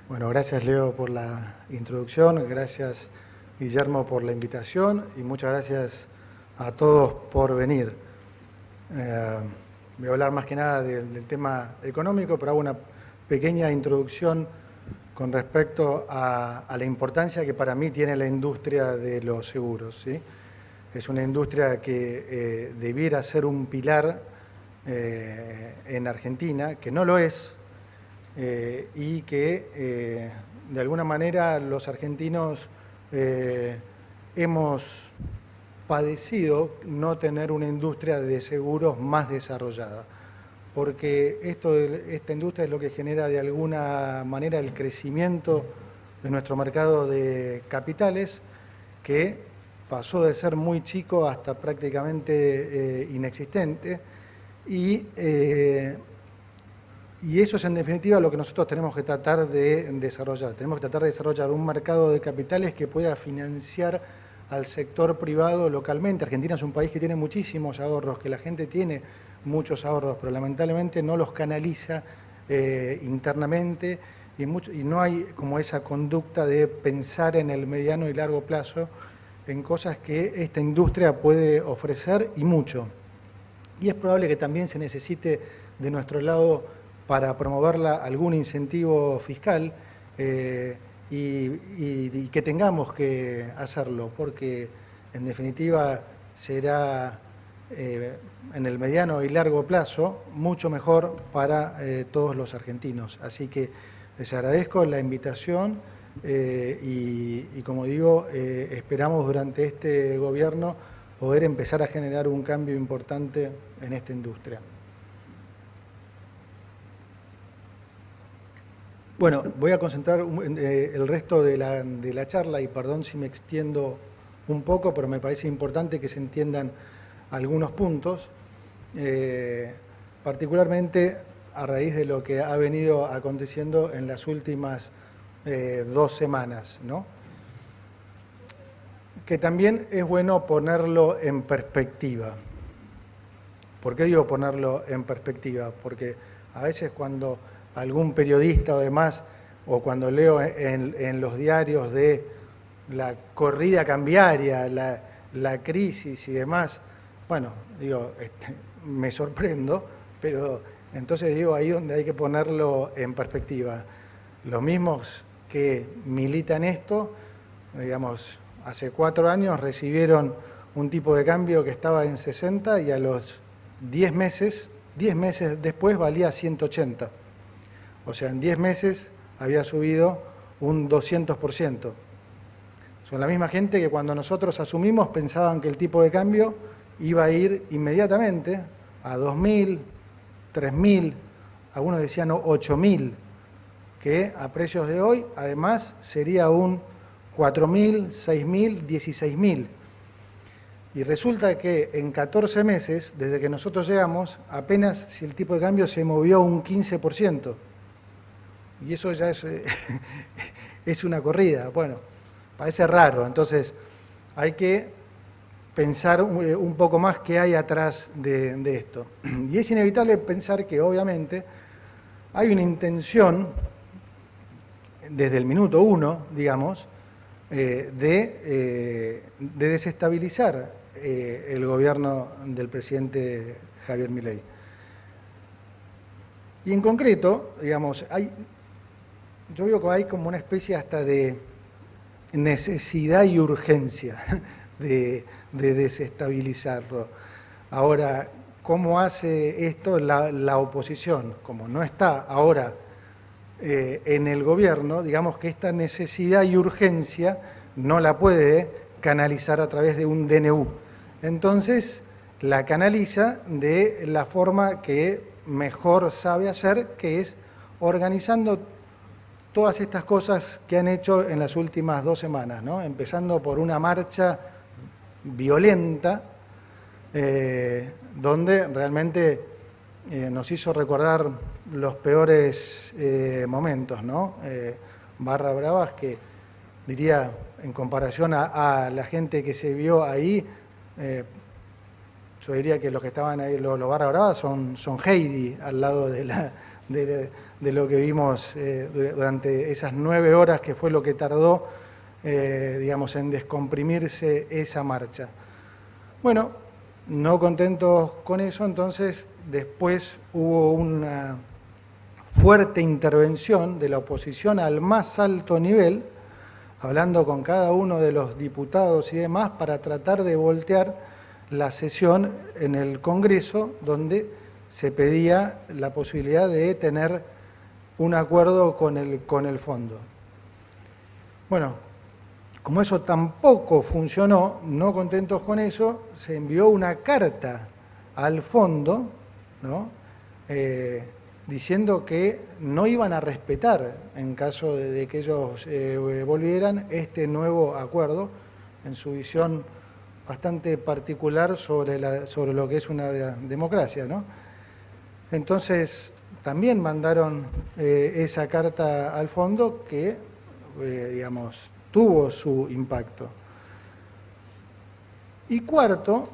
Bueno, gracias Leo por la introducción, gracias Guillermo por la invitación y muchas gracias a todos por venir. Voy a hablar más que nada del tema económico, pero hago una pequeña introducción con respecto a la importancia que para mí tiene la industria de los seguros, ¿sí? Es una industria que debiera ser un pilar en Argentina, que no lo es, y que de alguna manera los argentinos hemos padecido no tener una industria de seguros más desarrollada, porque esta industria es lo que genera de alguna manera el crecimiento de nuestro mercado de capitales, que pasó de ser muy chico hasta prácticamente inexistente, y eso es en definitiva lo que nosotros tenemos que tratar de desarrollar. Tenemos que tratar de desarrollar un mercado de capitales que pueda financiar al sector privado localmente. Argentina es un país que tiene muchísimos ahorros, que la gente tiene muchos ahorros, pero lamentablemente no los canaliza internamente y no hay como esa conducta de pensar en el mediano y largo plazo en cosas que esta industria puede ofrecer y mucho. Y es probable que también se necesite de nuestro lado para promoverla algún incentivo fiscal y que tengamos que hacerlo, porque en definitiva será en el mediano y largo plazo mucho mejor para todos los argentinos. Así que les agradezco la invitación y como digo, esperamos durante este gobierno poder empezar a generar un cambio importante en esta industria. Bueno, voy a concentrar el resto de la charla y perdón si me extiendo un poco, pero me parece importante que se entiendan algunos puntos, particularmente a raíz de lo que ha venido aconteciendo en las últimas 2 semanas, ¿no? Que también es bueno ponerlo en perspectiva. ¿Por qué digo ponerlo en perspectiva? Porque a veces cuando algún periodista o demás, o cuando leo en los diarios de la corrida cambiaria, la crisis y demás, bueno, digo, me sorprendo, pero entonces digo ahí donde hay que ponerlo en perspectiva. Los mismos que militan esto, digamos, hace 4 años recibieron un tipo de cambio que estaba en 60 y a los 10 meses después valía 180. O sea, en 10 meses había subido un 200%. Son la misma gente que cuando nosotros asumimos pensaban que el tipo de cambio iba a ir inmediatamente a 2.000, 3.000, algunos decían 8.000, que a precios de hoy además sería un 4.000, 6.000, 16.000. Y resulta que en 14 meses, desde que nosotros llegamos, apenas si el tipo de cambio se movió un 15%. Y eso ya es una corrida. Bueno, parece raro. Entonces, hay que pensar un poco más qué hay atrás de esto. Y es inevitable pensar que, obviamente, hay una intención, desde el minuto 1, digamos, de desestabilizar el gobierno del presidente Javier Milei. Y en concreto, digamos, yo veo que hay como una especie hasta de necesidad y urgencia de desestabilizarlo. Ahora, ¿cómo hace esto la oposición? Como no está ahora en el gobierno, digamos que esta necesidad y urgencia no la puede canalizar a través de un DNU. Entonces, la canaliza de la forma que mejor sabe hacer, que es organizando todas estas cosas que han hecho en las últimas 2 semanas, ¿no? Empezando por una marcha violenta, donde realmente nos hizo recordar los peores momentos, ¿no? Barra bravas que, diría, en comparación a la gente que se vio ahí, yo diría que los que estaban ahí, los barra bravas, son Heidi al lado de de lo que vimos durante esas 9 horas que fue lo que tardó, digamos, en descomprimirse esa marcha. Bueno, no contentos con eso, entonces después hubo una fuerte intervención de la oposición al más alto nivel, hablando con cada uno de los diputados y demás, para tratar de voltear la sesión en el Congreso, donde se pedía la posibilidad de tener un acuerdo con el fondo. Bueno, como eso tampoco funcionó, no contentos con eso, se envió una carta al fondo, ¿no? Diciendo que no iban a respetar, en caso de que ellos volvieran, este nuevo acuerdo, en su visión bastante particular sobre lo que es una democracia, ¿no? Entonces, también mandaron esa carta al fondo que, digamos, tuvo su impacto. Y cuarto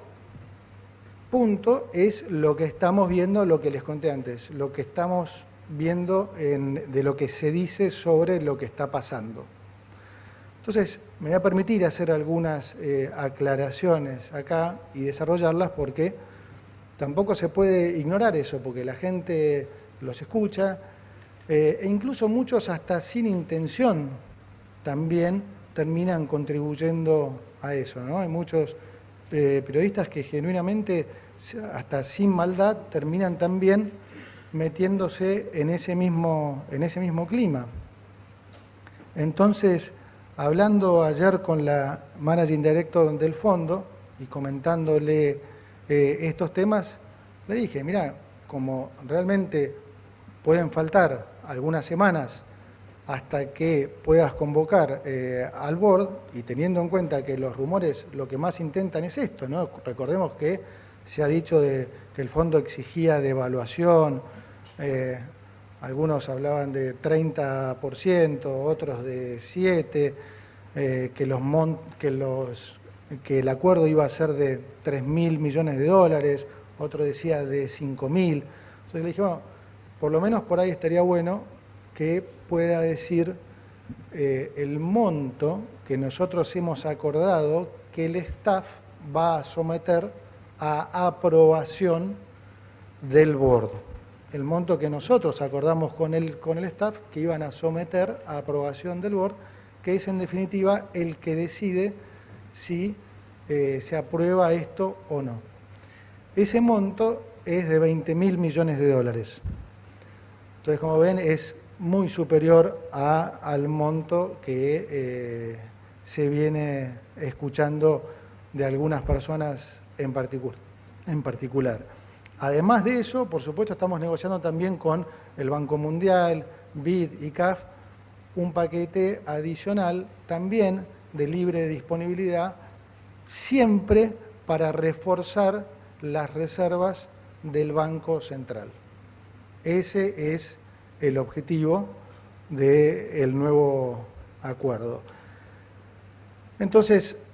punto es lo que estamos viendo, lo que les conté antes, lo que estamos viendo de lo que se dice sobre lo que está pasando. Entonces, me voy a permitir hacer algunas aclaraciones acá y desarrollarlas porque tampoco se puede ignorar eso, porque la gente los escucha e incluso muchos hasta sin intención también terminan contribuyendo a eso, ¿no? Hay muchos periodistas que genuinamente, hasta sin maldad, terminan también metiéndose en ese mismo clima. Entonces, hablando ayer con la Managing Director del fondo y comentándole estos temas, le dije, mirá, como realmente pueden faltar algunas semanas hasta que puedas convocar al board, y teniendo en cuenta que los rumores lo que más intentan es esto, ¿no? Recordemos que se ha dicho que el fondo exigía devaluación, algunos hablaban de 30%, otros de 7%, que el acuerdo iba a ser de 3.000 millones de dólares, otro decía de 5.000. Entonces le dije, bueno, por lo menos por ahí estaría bueno que pueda decir el monto que nosotros hemos acordado que el staff va a someter a aprobación del board. El monto que nosotros acordamos con el staff que iban a someter a aprobación del board, que es en definitiva el que decide si se aprueba esto o no. Ese monto es de 20.000 millones de dólares. Entonces, como ven, es muy superior al monto que se viene escuchando de algunas personas en particular. Además de eso, por supuesto, estamos negociando también con el Banco Mundial, BID y CAF, un paquete adicional también de libre disponibilidad, siempre para reforzar las reservas del Banco Central. Ese es el objetivo del nuevo acuerdo. Entonces,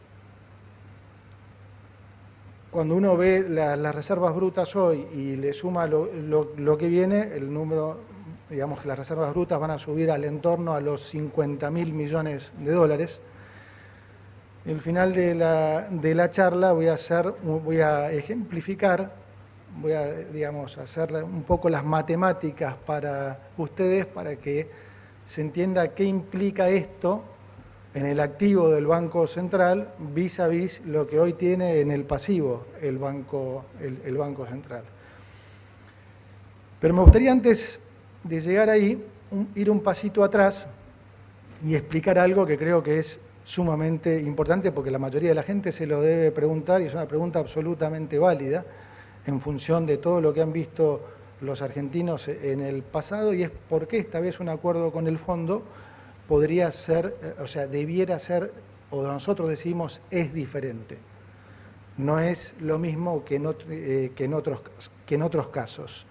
cuando uno ve las reservas brutas hoy y le suma lo que viene, el número, digamos que las reservas brutas van a subir al entorno a los 50.000 millones de dólares. En el final de la charla voy a ejemplificar, voy a, digamos, hacer un poco las matemáticas para ustedes, para que se entienda qué implica esto en el activo del Banco Central vis a vis lo que hoy tiene en el pasivo el Banco Central. Pero me gustaría, antes de llegar ahí, ir un pasito atrás y explicar algo que creo que es sumamente importante, porque la mayoría de la gente se lo debe preguntar y es una pregunta absolutamente válida en función de todo lo que han visto los argentinos en el pasado, y es por qué esta vez un acuerdo con el fondo podría ser, o sea, debiera ser, o nosotros decimos, es diferente. No es lo mismo que en otros casos.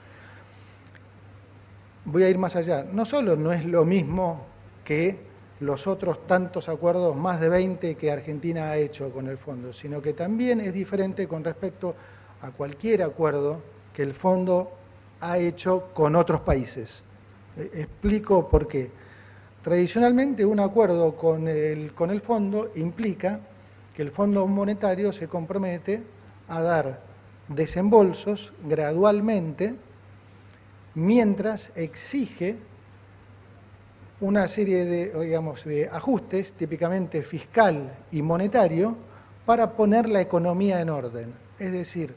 Voy a ir más allá. No solo no es lo mismo que los otros tantos acuerdos, más de 20 que Argentina ha hecho con el fondo, sino que también es diferente con respecto a cualquier acuerdo que el fondo ha hecho con otros países. Explico por qué. Tradicionalmente, un acuerdo con el fondo implica que el Fondo Monetario se compromete a dar desembolsos gradualmente mientras exige una serie de ajustes, típicamente fiscal y monetario, para poner la economía en orden. Es decir,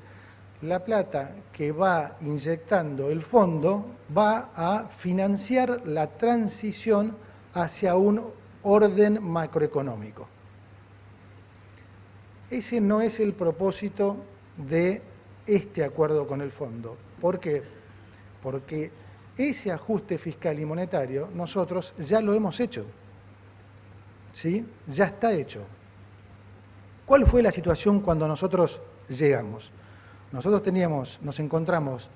la plata que va inyectando el fondo va a financiar la transición hacia un orden macroeconómico. Ese no es el propósito de este acuerdo con el fondo. ¿Por qué? Porque ese ajuste fiscal y monetario nosotros ya lo hemos hecho. ¿Sí? Ya está hecho. ¿Cuál fue la situación cuando nosotros llegamos? Nosotros nos encontramos,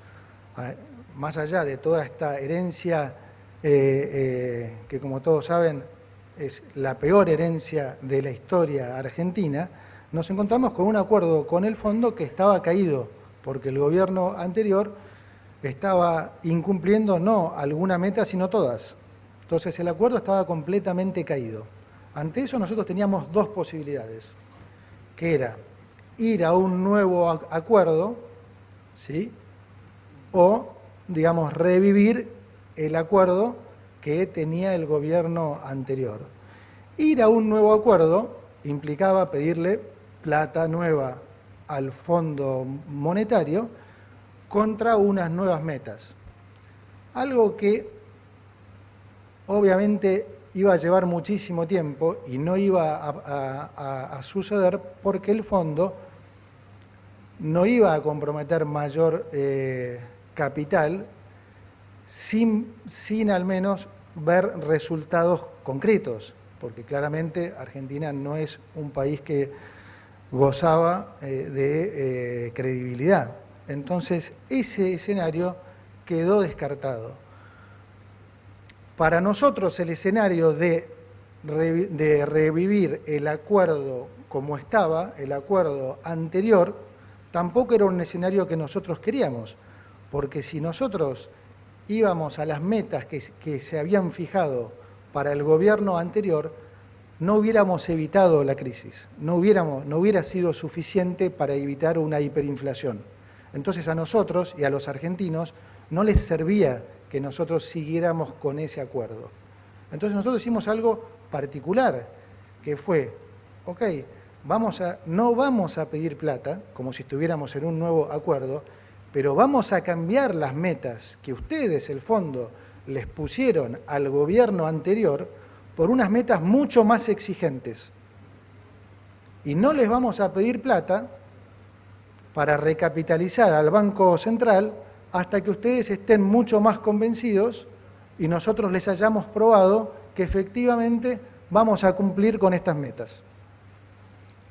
más allá de toda esta herencia que como todos saben es la peor herencia de la historia argentina, nos encontramos con un acuerdo con el fondo que estaba caído, porque el gobierno anterior estaba incumpliendo no alguna meta, sino todas. Entonces el acuerdo estaba completamente caído. Ante eso nosotros teníamos dos posibilidades, que era ir a un nuevo acuerdo, ¿sí? O, digamos, revivir el acuerdo que tenía el gobierno anterior. Ir a un nuevo acuerdo implicaba pedirle plata nueva al Fondo Monetario contra unas nuevas metas. Algo que obviamente iba a llevar muchísimo tiempo y no iba a suceder porque el fondo no iba a comprometer mayor capital sin al menos ver resultados concretos, porque claramente Argentina no es un país que gozaba de credibilidad. Entonces, ese escenario quedó descartado. Para nosotros el escenario de revivir el acuerdo como estaba, el acuerdo anterior, tampoco era un escenario que nosotros queríamos, porque si nosotros íbamos a las metas que se habían fijado para el gobierno anterior, no hubiéramos evitado la crisis, no hubiera sido suficiente para evitar una hiperinflación. Entonces a nosotros y a los argentinos no les servía que nosotros siguiéramos con ese acuerdo. Entonces nosotros hicimos algo particular, que fue, ok, no vamos a pedir plata, como si estuviéramos en un nuevo acuerdo, pero vamos a cambiar las metas que ustedes, el fondo, les pusieron al gobierno anterior por unas metas mucho más exigentes. Y no les vamos a pedir plata para recapitalizar al Banco Central hasta que ustedes estén mucho más convencidos y nosotros les hayamos probado que efectivamente vamos a cumplir con estas metas.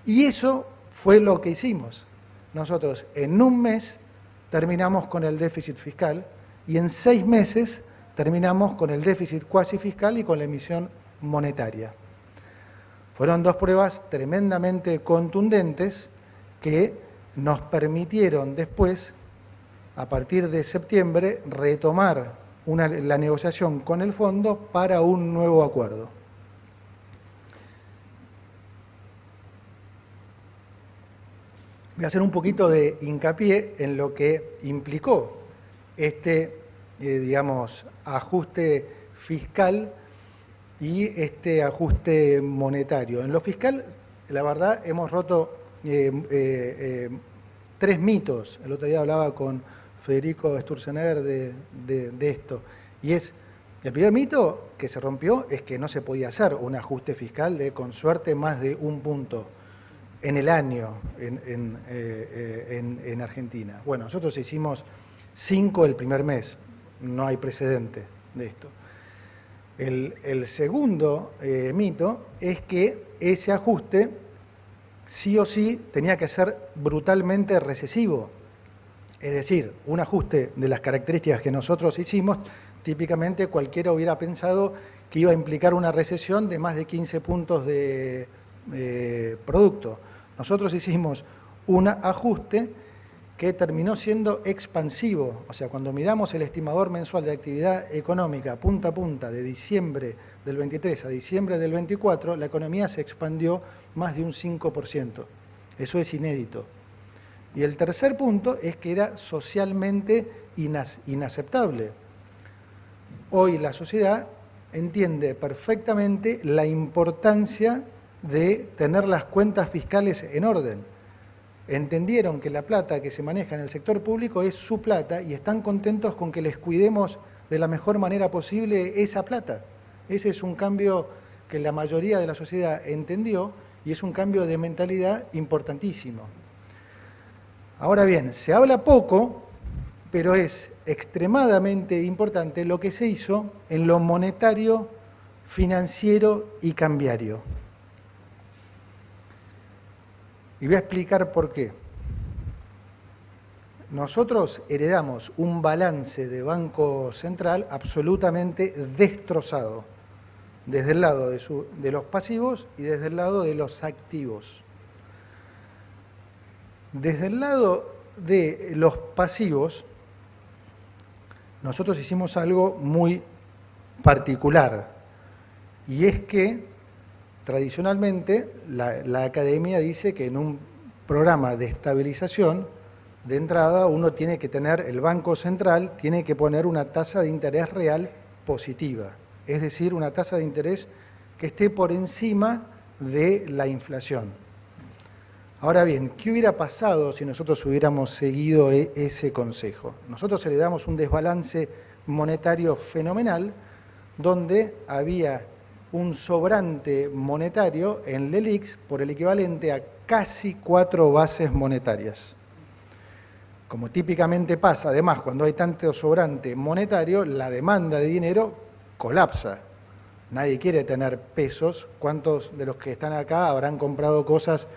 Y eso fue lo que hicimos. Nosotros en un mes terminamos con el déficit fiscal y en 6 meses terminamos con el déficit cuasi fiscal y con la emisión monetaria. Fueron 2 pruebas tremendamente contundentes que nos permitieron después, a partir de septiembre, retomar la negociación con el fondo para un nuevo acuerdo. Voy a hacer un poquito de hincapié en lo que implicó este, ajuste fiscal y este ajuste monetario. En lo fiscal, la verdad, hemos roto 3 mitos. El otro día hablaba con Federico Sturzenegger de esto. Y el primer mito que se rompió es que no se podía hacer un ajuste fiscal de, con suerte, más de 1 punto en el año en Argentina. Bueno, nosotros hicimos 5 el primer mes. No hay precedente de esto. El segundo mito es que ese ajuste sí o sí tenía que ser brutalmente recesivo. Es decir, un ajuste de las características que nosotros hicimos, típicamente cualquiera hubiera pensado que iba a implicar una recesión de más de 15 puntos de producto. Nosotros hicimos un ajuste que terminó siendo expansivo. O sea, cuando miramos el estimador mensual de actividad económica punta a punta de diciembre del 23 a diciembre del 24, la economía se expandió más de un 5%. Eso es inédito. Y el tercer punto es que era socialmente inaceptable. Hoy la sociedad entiende perfectamente la importancia de tener las cuentas fiscales en orden. Entendieron que la plata que se maneja en el sector público es su plata y están contentos con que les cuidemos de la mejor manera posible esa plata. Ese es un cambio que la mayoría de la sociedad entendió y es un cambio de mentalidad importantísimo. Ahora bien, se habla poco, pero es extremadamente importante lo que se hizo en lo monetario, financiero y cambiario. Y voy a explicar por qué. Nosotros heredamos un balance de Banco Central absolutamente destrozado, desde el lado de los pasivos y desde el lado de los activos. Desde el lado de los pasivos, nosotros hicimos algo muy particular, y es que tradicionalmente la academia dice que en un programa de estabilización, de entrada uno tiene que tener, el Banco Central tiene que poner una tasa de interés real positiva, es decir, una tasa de interés que esté por encima de la inflación. Ahora bien, ¿qué hubiera pasado si nosotros hubiéramos seguido ese consejo? Nosotros heredamos un desbalance monetario fenomenal, donde había un sobrante monetario en LELIQs por el equivalente a casi 4 bases monetarias. Como típicamente pasa, además, cuando hay tanto sobrante monetario, la demanda de dinero colapsa. Nadie quiere tener pesos. ¿Cuántos de los que están acá habrán comprado cosas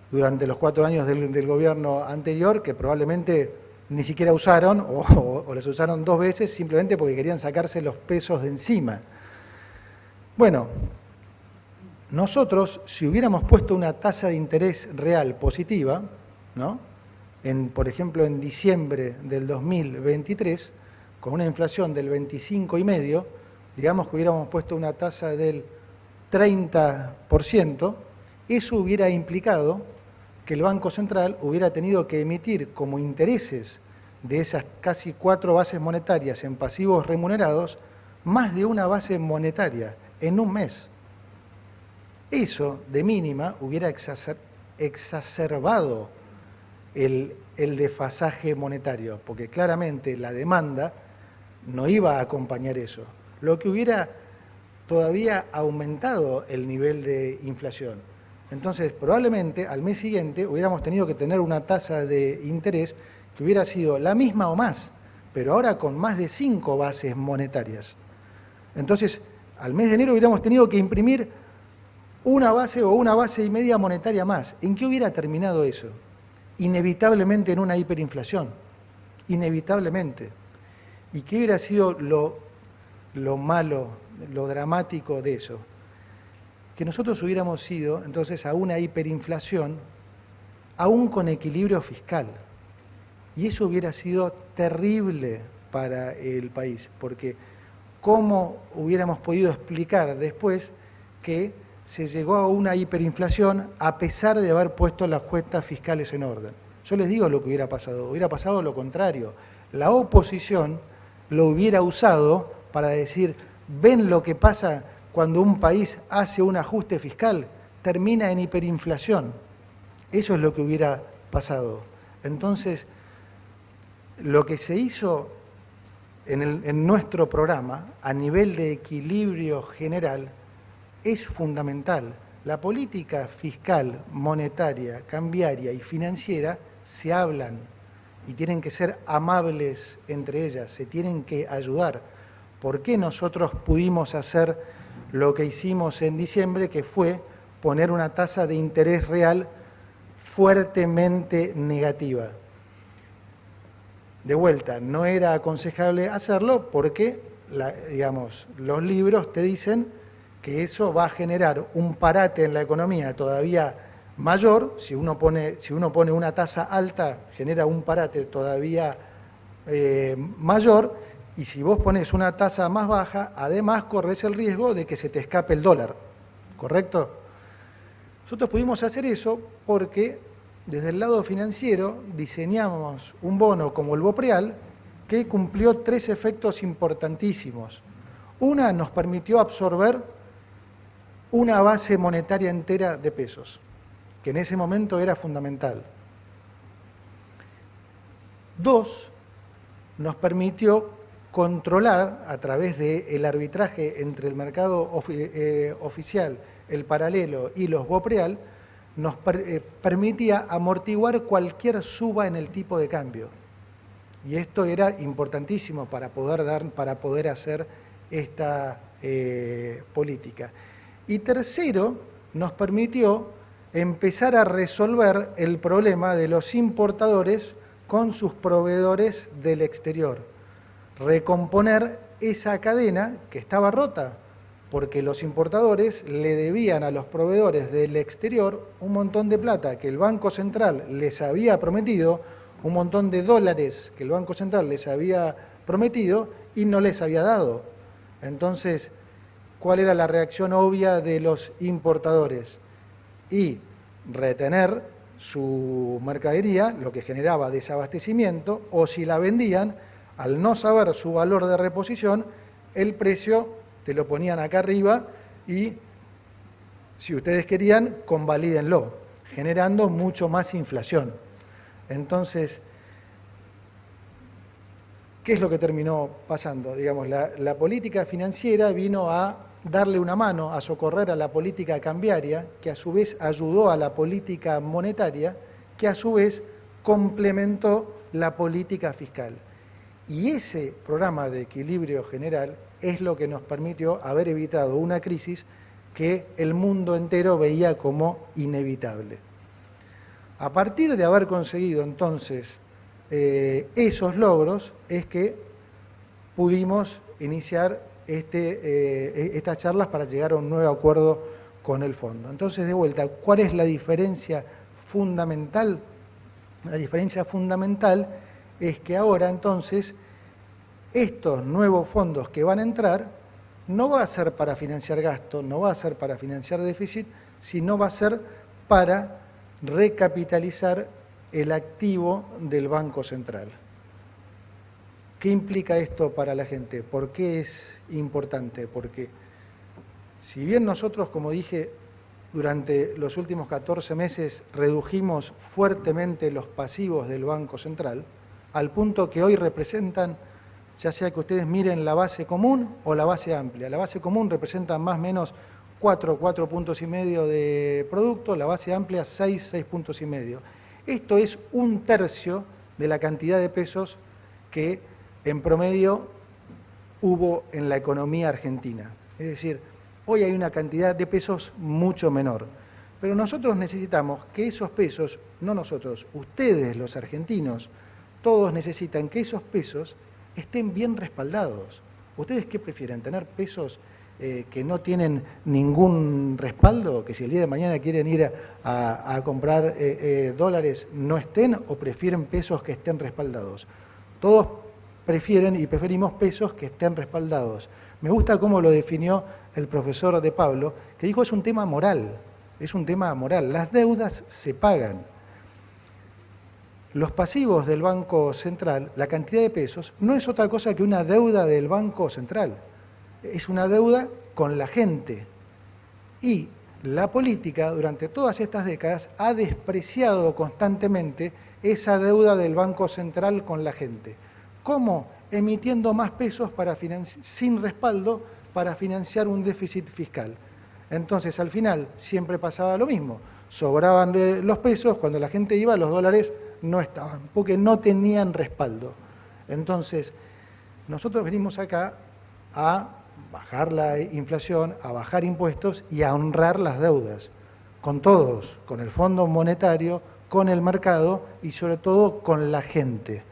durante los 4 años del gobierno anterior que probablemente ni siquiera usaron o les usaron 2 veces simplemente porque querían sacarse los pesos de encima? Bueno, nosotros, si hubiéramos puesto una tasa de interés real positiva, ¿no? Por ejemplo, en diciembre del 2023, con una inflación del 25,5%, digamos que hubiéramos puesto una tasa del 30%, eso hubiera implicado que el Banco Central hubiera tenido que emitir como intereses de esas casi 4 bases monetarias en pasivos remunerados, más de una base monetaria en un mes. Eso, de mínima, hubiera exacerbado el desfasaje monetario, porque claramente la demanda no iba a acompañar eso, lo que hubiera todavía aumentado el nivel de inflación. Entonces, probablemente al mes siguiente hubiéramos tenido que tener una tasa de interés que hubiera sido la misma o más, pero ahora con más de 5 bases monetarias. Entonces, al mes de enero hubiéramos tenido que imprimir una base o una base y media monetaria más. ¿En qué hubiera terminado eso? Inevitablemente en una hiperinflación, inevitablemente. ¿Y qué hubiera sido lo malo, lo dramático de eso? Que nosotros hubiéramos ido entonces a una hiperinflación aún con equilibrio fiscal. Y eso hubiera sido terrible para el país, porque ¿cómo hubiéramos podido explicar después que se llegó a una hiperinflación a pesar de haber puesto las cuentas fiscales en orden? Yo les digo lo que hubiera pasado lo contrario. La oposición lo hubiera usado para decir, ¿ven lo que pasa cuando un país hace un ajuste fiscal? Termina en hiperinflación. Eso es lo que hubiera pasado. Entonces, lo que se hizo en nuestro programa, a nivel de equilibrio general, es fundamental. La política fiscal, monetaria, cambiaria y financiera se hablan y tienen que ser amables entre ellas, se tienen que ayudar. ¿Por qué nosotros pudimos hacer lo que hicimos en diciembre, que fue poner una tasa de interés real fuertemente negativa? De vuelta, no era aconsejable hacerlo porque, los libros te dicen que eso va a generar un parate en la economía todavía mayor, si uno pone una tasa alta, genera un parate todavía mayor, y si vos pones una tasa más baja, además corres el riesgo de que se te escape el dólar, ¿correcto? Nosotros pudimos hacer eso porque desde el lado financiero diseñamos un bono como el BOPREAL que cumplió 3 efectos importantísimos. Una, nos permitió absorber una base monetaria entera de pesos, que en ese momento era fundamental. 2, nos permitió controlar a través del arbitraje entre el mercado oficial, el paralelo y los BOPREAL, nos permitía amortiguar cualquier suba en el tipo de cambio. Y esto era importantísimo para poder hacer esta política. Y tercero, nos permitió empezar a resolver el problema de los importadores con sus proveedores del exterior. Recomponer esa cadena que estaba rota, porque los importadores le debían a los proveedores del exterior un montón de plata que el Banco Central les había prometido, un montón de dólares que el Banco Central les había prometido y no les había dado. Entonces, ¿cuál era la reacción obvia de los importadores? Y retener su mercadería, lo que generaba desabastecimiento, o si la vendían, al no saber su valor de reposición, el precio te lo ponían acá arriba y, si ustedes querían, convalídenlo, generando mucho más inflación. Entonces, ¿qué es lo que terminó pasando? Digamos, la política financiera vino a darle una mano, a socorrer a la política cambiaria, que a su vez ayudó a la política monetaria, que a su vez complementó la política fiscal. Y ese programa de equilibrio general es lo que nos permitió haber evitado una crisis que el mundo entero veía como inevitable. A partir de haber conseguido entonces esos logros es que pudimos iniciar estas charlas para llegar a un nuevo acuerdo con el fondo. Entonces, de vuelta, ¿cuál es la diferencia fundamental? La diferencia fundamental es que ahora entonces estos nuevos fondos que van a entrar no va a ser para financiar gasto, no va a ser para financiar déficit, sino va a ser para recapitalizar el activo del Banco Central. ¿Qué implica esto para la gente? ¿Por qué es importante? Porque si bien nosotros, como dije, durante los últimos 14 meses redujimos fuertemente los pasivos del Banco Central, al punto que hoy representan, ya sea que ustedes miren la base común o la base amplia. La base común representa más o menos 4 puntos y medio de producto, la base amplia 6 puntos y medio. Esto es 1/3 de la cantidad de pesos que en promedio hubo en la economía argentina. Es decir, hoy hay una cantidad de pesos mucho menor. Pero nosotros necesitamos que esos pesos, no nosotros, ustedes los argentinos, todos necesitan que esos pesos estén bien respaldados. ¿Ustedes qué prefieren? ¿Tener pesos que no tienen ningún respaldo, que si el día de mañana quieren ir a comprar dólares no estén, o prefieren pesos que estén respaldados? Todos prefieren y preferimos pesos que estén respaldados. Me gusta cómo lo definió el profesor de Pablo, que dijo es un tema moral, es un tema moral. Las deudas se pagan. Los pasivos del Banco Central, la cantidad de pesos, no es otra cosa que una deuda del Banco Central. Es una deuda con la gente. Y la política, durante todas estas décadas, ha despreciado constantemente esa deuda del Banco Central con la gente. ¿Cómo? Emitiendo más pesos sin respaldo para financiar un déficit fiscal. Entonces, al final, siempre pasaba lo mismo. Sobraban los pesos, cuando la gente iba, los dólares no estaban, porque no tenían respaldo. Entonces, nosotros venimos acá a bajar la inflación, a bajar impuestos y a honrar las deudas, con todos, con el Fondo Monetario, con el mercado y sobre todo con la gente.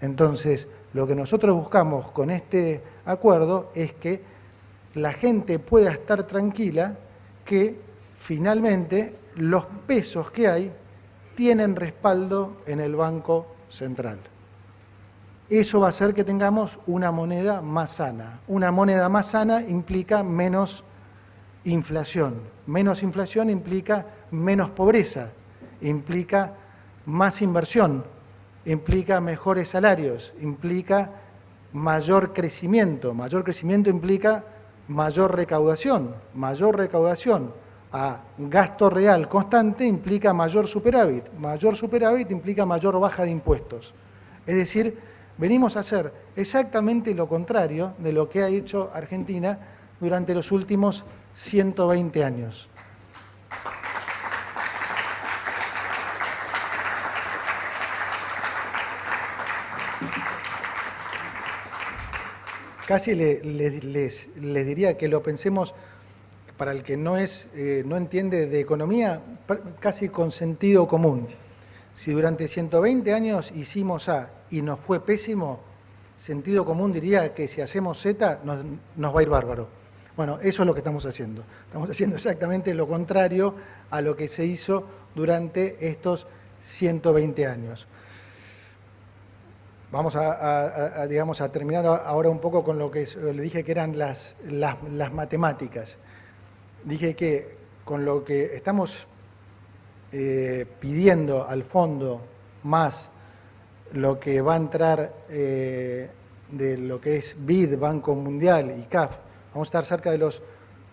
Entonces, lo que nosotros buscamos con este acuerdo es que la gente pueda estar tranquila que finalmente los pesos que hay tienen respaldo en el Banco Central. Eso va a hacer que tengamos una moneda más sana. Una moneda más sana implica menos inflación. Menos inflación implica menos pobreza, implica más inversión, implica mejores salarios, implica mayor crecimiento. Mayor crecimiento implica mayor recaudación. Mayor recaudación a gasto real constante implica mayor superávit. Mayor superávit implica mayor baja de impuestos. Es decir, venimos a hacer exactamente lo contrario de lo que ha hecho Argentina durante los últimos 120 años. Casi les diría que lo pensemos, para el que no entiende de economía, casi con sentido común. Si durante 120 años hicimos A y nos fue pésimo, sentido común diría que si hacemos Z nos va a ir bárbaro. Bueno, eso es lo que estamos haciendo. Estamos haciendo exactamente lo contrario a lo que se hizo durante estos 120 años. Vamos a terminar ahora un poco con lo que le dije que eran las matemáticas. Dije que con lo que estamos pidiendo al fondo más lo que va a entrar de lo que es BID, Banco Mundial y CAF, vamos a estar cerca de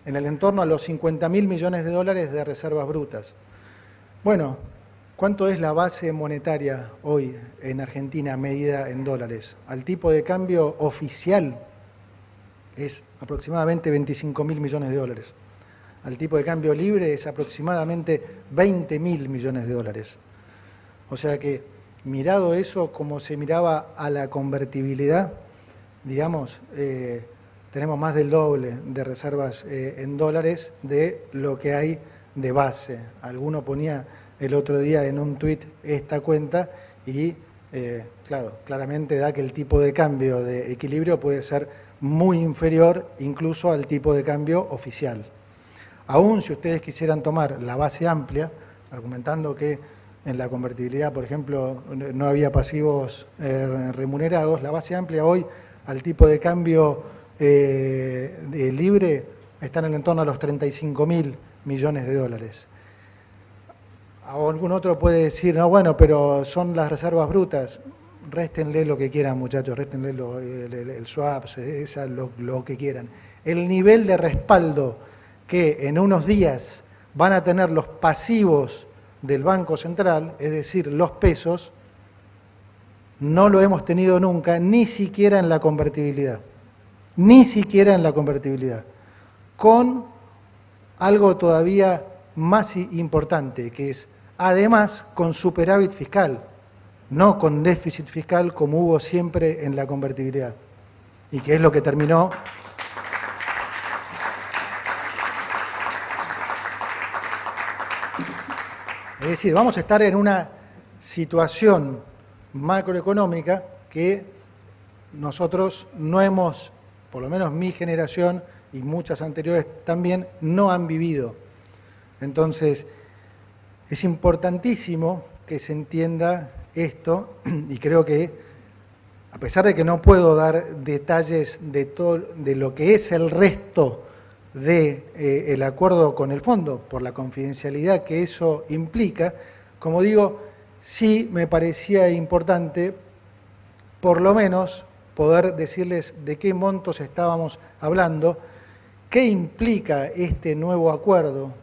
en el entorno a los 50.000 millones de dólares de reservas brutas. Bueno, ¿cuánto es la base monetaria hoy en Argentina medida en dólares? Al tipo de cambio oficial es aproximadamente 25.000 millones de dólares. Al tipo de cambio libre es aproximadamente 20.000 millones de dólares. O sea que, mirado eso como se miraba a la convertibilidad, digamos, tenemos más del doble de reservas en dólares de lo que hay de base. Alguno ponía el otro día en un tuit esta cuenta y, claro, claramente da que el tipo de cambio de equilibrio puede ser muy inferior incluso al tipo de cambio oficial. Aún si ustedes quisieran tomar la base amplia, argumentando que en la convertibilidad, por ejemplo, no había pasivos remunerados, la base amplia hoy al tipo de cambio libre está en el entorno a los 35.000 millones de dólares. O algún otro puede decir, no, bueno, pero son las reservas brutas. Réstenle lo que quieran, muchachos, réstenle el swap, lo que quieran. El nivel de respaldo que en unos días van a tener los pasivos del Banco Central, es decir, los pesos, no lo hemos tenido nunca, ni siquiera en la convertibilidad. Ni siquiera en la convertibilidad. Con algo todavía más importante, que es, además, con superávit fiscal, no con déficit fiscal como hubo siempre en la convertibilidad, y que es lo que terminó. Es decir, vamos a estar en una situación macroeconómica que nosotros no hemos, por lo menos mi generación y muchas anteriores también, no han vivido. Entonces, es importantísimo que se entienda esto y creo que, a pesar de que no puedo dar detalles de lo que es el resto del acuerdo con el fondo, por la confidencialidad que eso implica, como digo, sí me parecía importante, por lo menos, poder decirles de qué montos estábamos hablando, qué implica este nuevo acuerdo,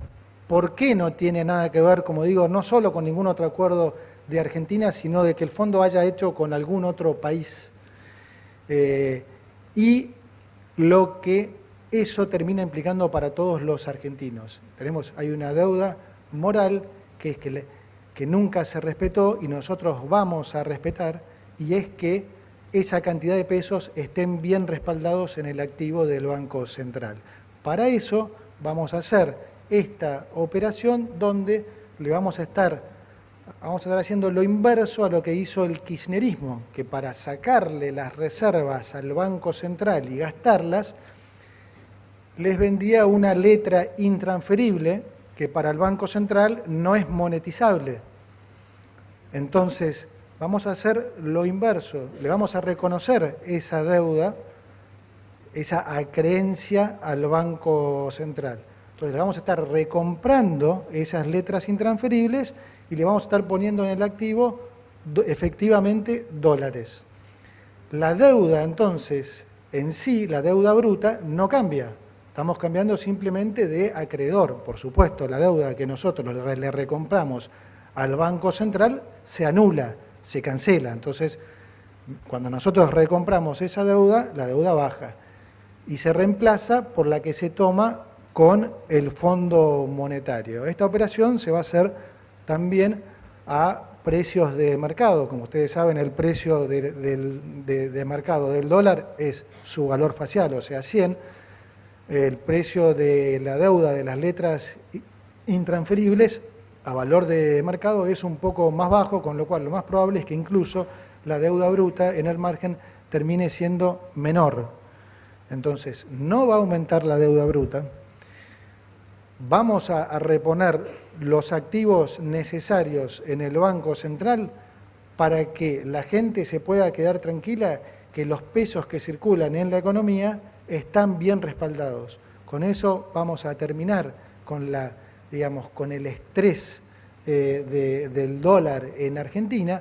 por qué no tiene nada que ver, como digo, no solo con ningún otro acuerdo de Argentina, sino de que el fondo haya hecho con algún otro país. Y lo que eso termina implicando para todos los argentinos. Hay una deuda moral que es que nunca se respetó y nosotros vamos a respetar, y es que esa cantidad de pesos estén bien respaldados en el activo del Banco Central. Para eso vamos a hacer esta operación donde le vamos a estar haciendo lo inverso a lo que hizo el kirchnerismo, que para sacarle las reservas al Banco Central y gastarlas, les vendía una letra intransferible que para el Banco Central no es monetizable. Entonces, vamos a hacer lo inverso, le vamos a reconocer esa deuda, esa acreencia al Banco Central. Entonces, le vamos a estar recomprando esas letras intransferibles y le vamos a estar poniendo en el activo efectivamente dólares. La deuda, entonces, en sí, la deuda bruta, no cambia. Estamos cambiando simplemente de acreedor. Por supuesto, la deuda que nosotros le recompramos al Banco Central se anula, se cancela. Entonces, cuando nosotros recompramos esa deuda, la deuda baja y se reemplaza por la que se toma con el Fondo Monetario. Esta operación se va a hacer también a precios de mercado. Como ustedes saben, el precio de mercado del dólar es su valor facial, o sea, 100. El precio de la deuda de las letras intransferibles a valor de mercado es un poco más bajo, con lo cual lo más probable es que incluso la deuda bruta en el margen termine siendo menor. Entonces, no va a aumentar la deuda bruta. Vamos a reponer los activos necesarios en el Banco Central para que la gente se pueda quedar tranquila que los pesos que circulan en la economía están bien respaldados. Con eso vamos a terminar con con el estrés del dólar en Argentina,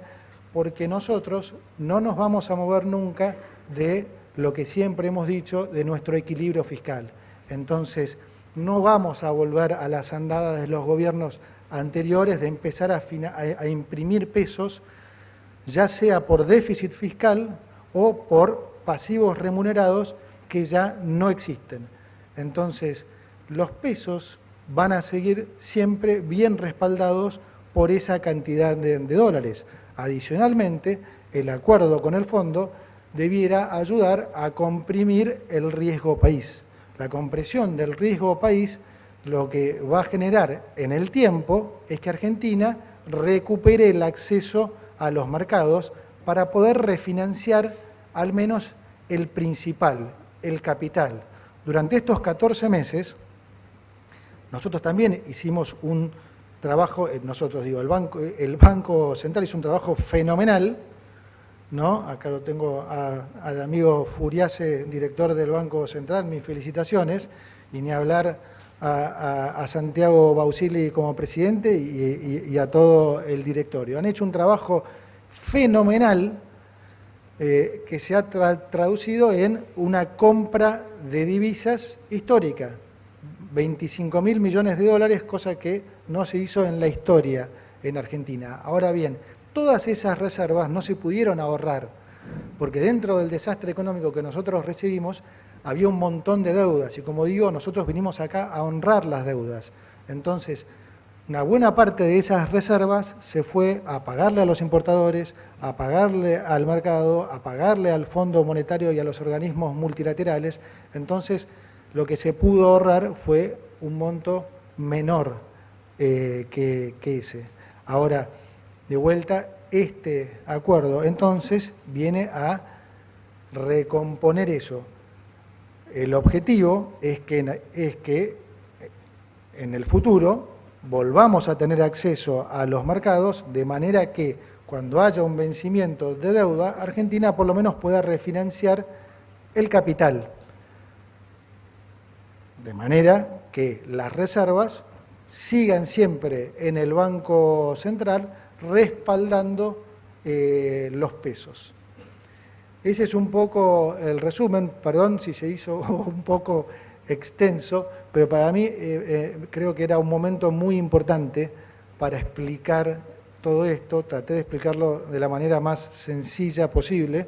porque nosotros no nos vamos a mover nunca de lo que siempre hemos dicho de nuestro equilibrio fiscal. Entonces, no vamos a volver a las andadas de los gobiernos anteriores de empezar a imprimir pesos, ya sea por déficit fiscal o por pasivos remunerados que ya no existen. Entonces, los pesos van a seguir siempre bien respaldados por esa cantidad de dólares. Adicionalmente, el acuerdo con el fondo debiera ayudar a comprimir el riesgo país. La compresión del riesgo país lo que va a generar en el tiempo es que Argentina recupere el acceso a los mercados para poder refinanciar al menos el principal, el capital. Durante estos 14 meses, nosotros también hicimos un trabajo, el Banco Central hizo un trabajo fenomenal, ¿no? Acá lo tengo al amigo Furiase, director del Banco Central, mis felicitaciones, y ni hablar a Santiago Bausili como presidente y a todo el directorio. Han hecho un trabajo fenomenal que se ha traducido en una compra de divisas histórica, 25.000 millones de dólares, cosa que no se hizo en la historia en Argentina. Ahora bien, todas esas reservas no se pudieron ahorrar, porque dentro del desastre económico que nosotros recibimos había un montón de deudas, y como digo, nosotros vinimos acá a honrar las deudas. Entonces, una buena parte de esas reservas se fue a pagarle a los importadores, a pagarle al mercado, a pagarle al Fondo Monetario y a los organismos multilaterales. Entonces, lo que se pudo ahorrar fue un monto menor que ese. Ahora, de vuelta, este acuerdo entonces viene a recomponer eso. El objetivo es que en el futuro volvamos a tener acceso a los mercados de manera que cuando haya un vencimiento de deuda, Argentina por lo menos pueda refinanciar el capital. De manera que las reservas sigan siempre en el Banco Central respaldando los pesos. Ese es un poco el resumen, perdón si se hizo un poco extenso, pero para mí creo que era un momento muy importante para explicar todo esto. Traté de explicarlo de la manera más sencilla posible.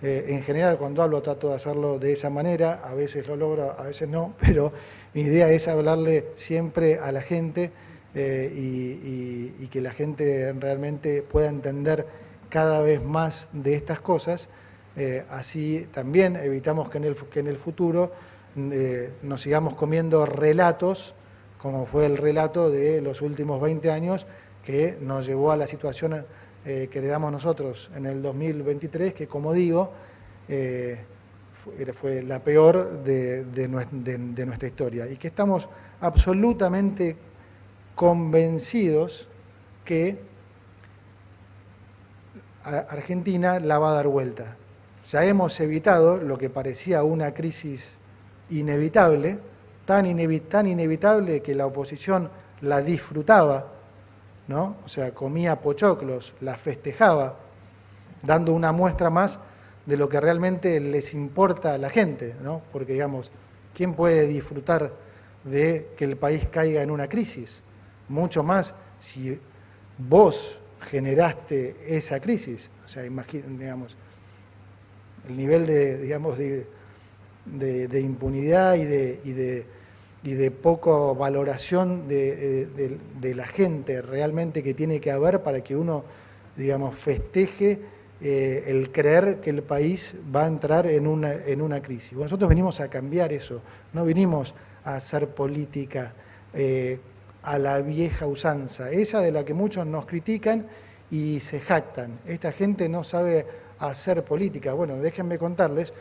En general, cuando hablo, trato de hacerlo de esa manera. A veces lo logro, a veces no, pero mi idea es hablarle siempre a la gente y que la gente realmente pueda entender cada vez más de estas cosas. Así también evitamos que en el futuro nos sigamos comiendo relatos, como fue el relato de los últimos 20 años, que nos llevó a la situación que heredamos nosotros en el 2023, que como digo, fue la peor de nuestra historia, y que estamos absolutamente convencidos que Argentina la va a dar vuelta. Ya hemos evitado lo que parecía una crisis inevitable, tan inevitable que la oposición la disfrutaba, ¿no? O sea, comía pochoclos, la festejaba, dando una muestra más de lo que realmente les importa a la gente, ¿no? Porque, digamos, ¿quién puede disfrutar de que el país caiga en una crisis? Mucho más si vos generaste esa crisis. O sea, digamos, el nivel de impunidad y de poca valoración de la gente realmente que tiene que haber para que uno, digamos, festeje el creer que el país va a entrar en una crisis. Bueno, nosotros venimos a cambiar eso, no vinimos a hacer política a la vieja usanza, esa de la que muchos nos critican y se jactan. Esta gente no sabe hacer política. Bueno, déjenme contarles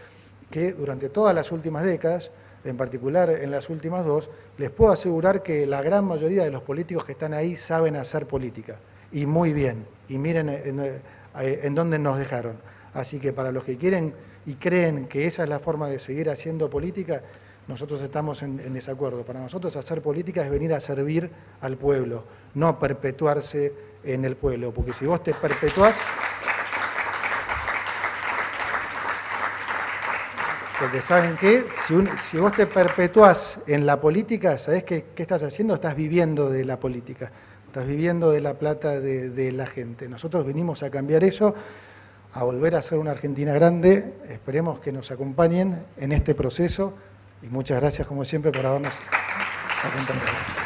que durante todas las últimas décadas, en particular en las últimas dos, les puedo asegurar que la gran mayoría de los políticos que están ahí saben hacer política, y muy bien, y miren en dónde nos dejaron. Así que para los que quieren y creen que esa es la forma de seguir haciendo política, nosotros estamos en desacuerdo. Para nosotros hacer política es venir a servir al pueblo, no perpetuarse en el pueblo, porque si vos te perpetuás... Porque ¿saben qué? Si vos te perpetuás en la política, ¿sabés qué estás haciendo? Estás viviendo de la política, estás viviendo de la plata de la gente. Nosotros venimos a cambiar eso, a volver a ser una Argentina grande. Esperemos que nos acompañen en este proceso y muchas gracias como siempre por habernos acompañado.